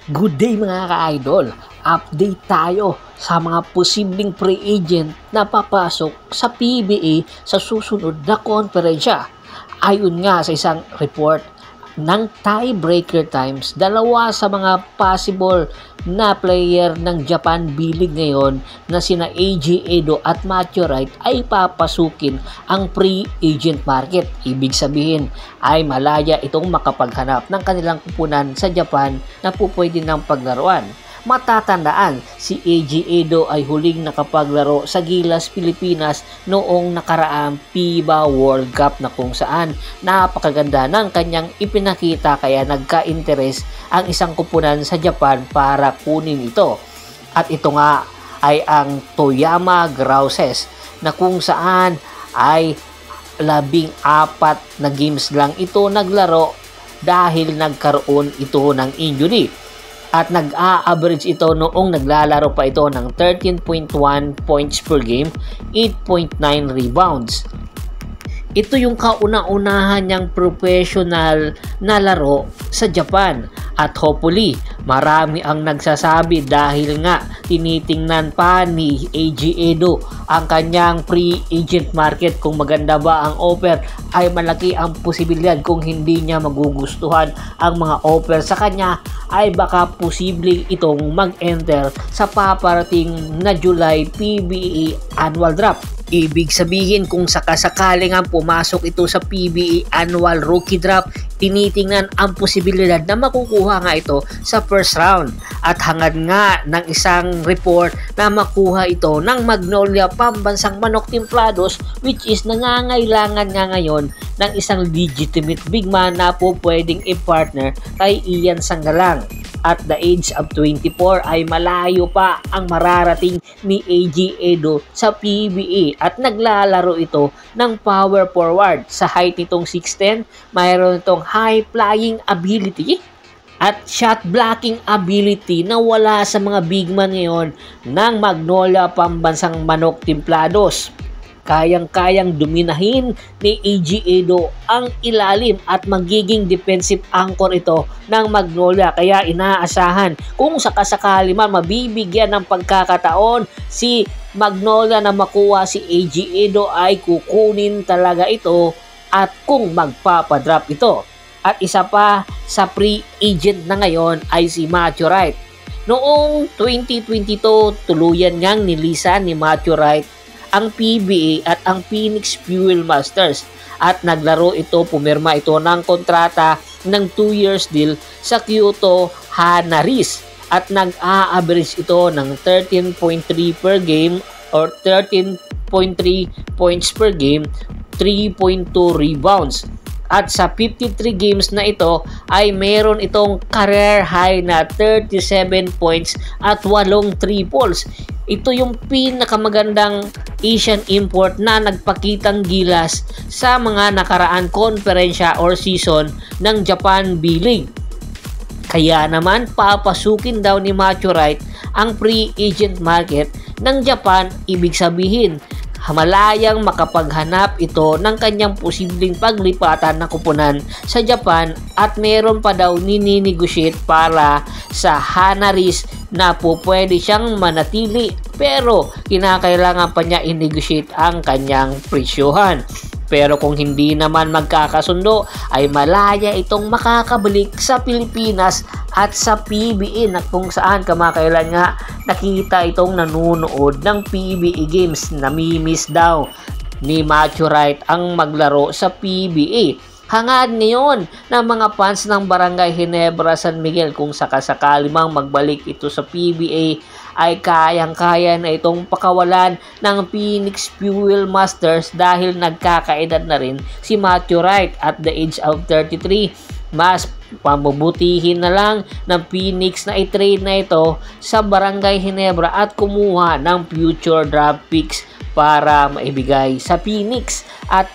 Good day mga ka-idol! Update tayo sa mga posibleng free agent na papasok sa PBA sa susunod na konferensya. Ayon nga sa isang report ng Tiebreaker Times, dalawa sa mga possible na player ng Japan B-League ngayon na sina Eiji Edo at Matthew Wright ay papasukin ang free agent market. Ibig sabihin ay malaya itong makapaghanap ng kanilang kupunan sa Japan na pupwede ng paglaruan. Matatandaan, si Eiji Edo ay huling nakapaglaro sa Gilas, Pilipinas noong nakaraang FIBA World Cup na kung saan napakaganda ng kanyang ipinakita kaya nagka-interes ang isang kupunan sa Japan para kunin ito. At ito nga ay ang Toyama Grouses na kung saan ay 14 na games lang ito naglaro dahil nagkaroon ito ng injury. At nag-a-average ito noong naglalaro pa ito ng 13.1 points per game, 8.9 rebounds. Ito yung kauna-unahan niyang professional na laro sa Japan. At hopefully, marami ang nagsasabi dahil nga tinitingnan pa ni Eiji Edo ang kanyang free agent market kung maganda ba ang offer, ay malaki ang posibilidad kung hindi niya magugustuhan ang mga offer sa kanya ay baka posibleng itong mag-enter sa paparating na July PBA Annual Draft. Ibig sabihin kung sakasakali nga pumasok ito sa PBA Annual Rookie Draft, tinitingnan ang posibilidad na makukuha nga ito sa first round. At hangad nga ng isang report na makuha ito ng Magnolia Pambansang Manok Templados, which is nangangailangan nga ngayon ng isang legitimate big man na po pwedeng i-partner kay Ian Sangalang. At the age of 24 ay malayo pa ang mararating ni Eiji Edo sa PBA at naglalaro ito ng power forward. Sa height nitong 6'10", mayroon itong high flying ability at shot blocking ability na wala sa mga big man ngayon ng Magnolia Pambansang Manok Templados. Kayang-kayang dominahin ni Eiji Edo ang ilalim at magiging defensive anchor ito ng Magnolia, kaya inaasahan kung sakasakali man mabibigyan ng pagkakataon si Magnolia na makuha si Eiji Edo ay kukunin talaga ito at kung magpapadrop ito. At isa pa sa free agent na ngayon ay si Matthew Wright. Noong 2022 tuluyan ngang nilisan ni Matthew Wright ang PBA at ang Phoenix Fuel Masters at naglaro ito, pumirma ito ng kontrata ng 2 years deal sa Kyoto Hanaris at nag-a-average ito ng 13.3 per game or 13.3 points per game, 3.2 rebounds. At sa 53 games na ito ay meron itong career high na 37 points at 8 triples. Ito yung pinakamagandang Asian import na nagpakitang gilas sa mga nakaraan konferensya or season ng Japan B-League. Kaya naman papasukin daw ni Matthew Wright ang free agent market ng Japan. Ibig sabihin malayang makapaghanap ito ng kanyang posibleng paglipatan ng kupunan sa Japan at meron pa daw nini-negotiate para sa Hanaris na po pwede siyang manatili pero kinakailangan pa niya i-negotiate ang kanyang presyohan. Pero kung hindi naman magkakasundo ay malaya itong makakabalik sa Pilipinas at sa PBA na kung saan kamakailan nga nakita itong nanunood ng PBA games. Namimiss daw ni Matthew Wright ang maglaro sa PBA. Hangad ngayon ng mga fans ng Barangay Ginebra San Miguel kung sakasakali mang magbalik ito sa PBA ay kayang-kaya na itong pakawalan ng Phoenix Fuel Masters dahil nagkakaedad na rin si Matthew Wright at the age of 33. Mas pamubutihin na lang ng Phoenix na i-trade na ito sa Barangay Ginebra at kumuha ng future draft picks para maibigay sa Phoenix. At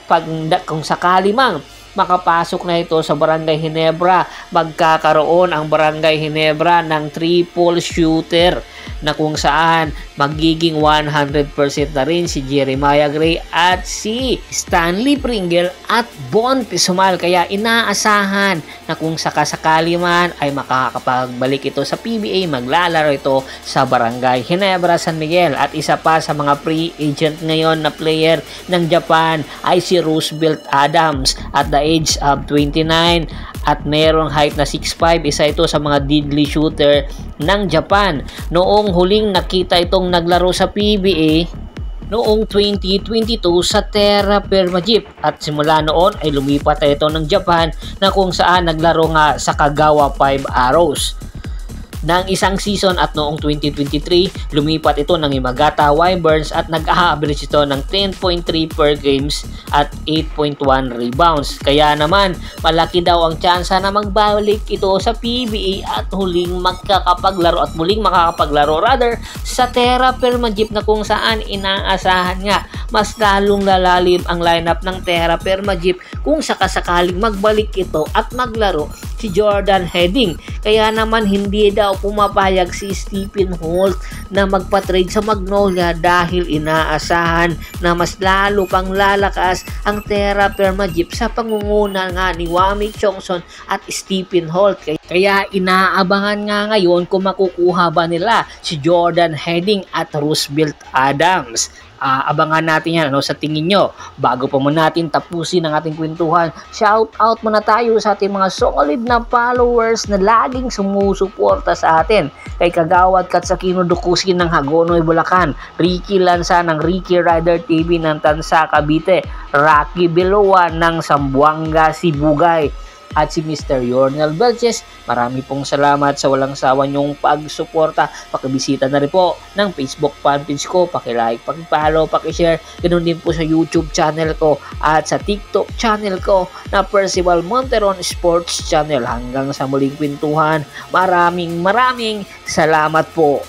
kung sakali mang makapasok na ito sa Barangay Ginebra, magkakaroon ang Barangay Ginebra ng triple shooter na kung saan magiging 100% na rin si Jeremiah Gray at si Stanley Pringle at Von Pisumal. Kaya inaasahan na kung sakasakali man ay makakapagbalik ito sa PBA, maglalaro ito sa Barangay Ginebra, San Miguel. At isa pa sa mga free agent ngayon na player ng Japan ay si Roosevelt Adams at the age of 29 at merong height na 6'5". Isa ito sa mga deadly shooter ng Japan. Noong huling nakita itong naglaro sa PBA noong 2022 sa Terra Firma Jeep at simula noon ay lumipat ito ng Japan na kung saan naglaro nga sa Kagawa 5 Arrows ng isang season at noong 2023 lumipat ito ng Himagata Wyverns at nag-average ito ng 10.3 per games at 8.1 rebounds. Kaya naman malaki daw ang tsansa na magbalik ito sa PBA at muling makakapaglaro sa Terra Firma Jeep na kung saan inaasahan nga mas lalong lalalim ang lineup ng Terra Firma Jeep kung sakasakaling magbalik ito at maglaro si Jordan Heading. Kaya naman hindi daw pumapayag si Stephen Holt na magpa-trade sa Magnolia dahil inaasahan na mas lalo pang lalakas ang Terra Firma Jeep sa pangunguna nga ni Wami Chongson at Stephen Holt. Kaya inaabangan nga ngayon kung makukuha ba nila si Jordan Heading at Roosevelt Adams. Abangan natin yan. Ano sa tingin nyo? Bago pa mo natin tapusin ang ating kwentuhan, shout out muna tayo sa ating mga solid na followers na laging sumusuporta sa atin. Kay Kagawad Katsakino Dukusin ng Hagonoy, Bulacan, Ricky Lanza ng Ricky Rider TV ng Tansa, Cavite, Rocky Beloa ng Zamboanga, Sibugay, at si Mr. Yornel Belches. Marami pong salamat sa walang sawa nyong pagsuporta. Pakibisita na rin po ng Facebook fanpage ko, pakilike, pakipollow, pakishare. Ganun din po sa YouTube channel ko at sa TikTok channel ko na Percival Monteron Sports Channel. Hanggang sa muling kwentuhan, maraming salamat po.